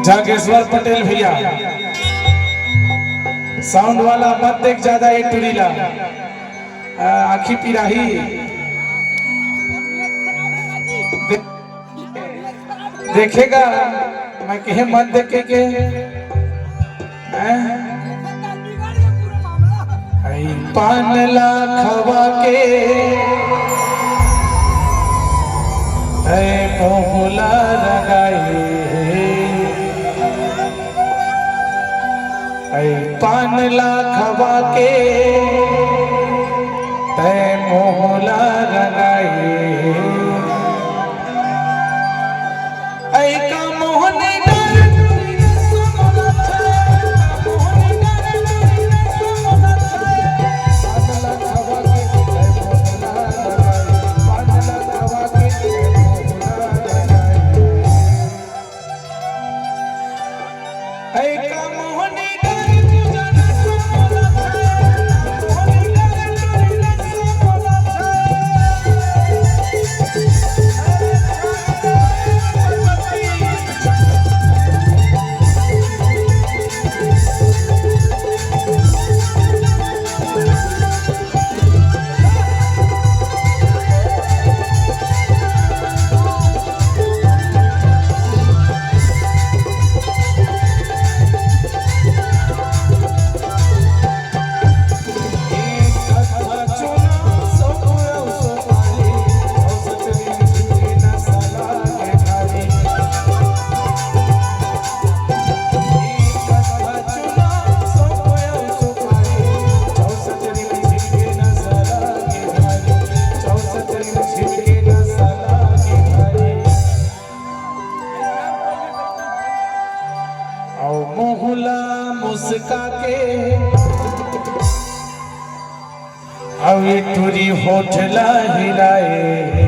जागेश्वर पटेल भैया साउंड वाला मत देख ज्यादा एक टुरीला आखी पिराही देखेगा मैं कहे मत देखे के पान लाखवा के मोहला लगाए पान लाखवा के तय मोहला लगाए का मोहन मोहला मुस्का के अभी तुरी होठला हिलाए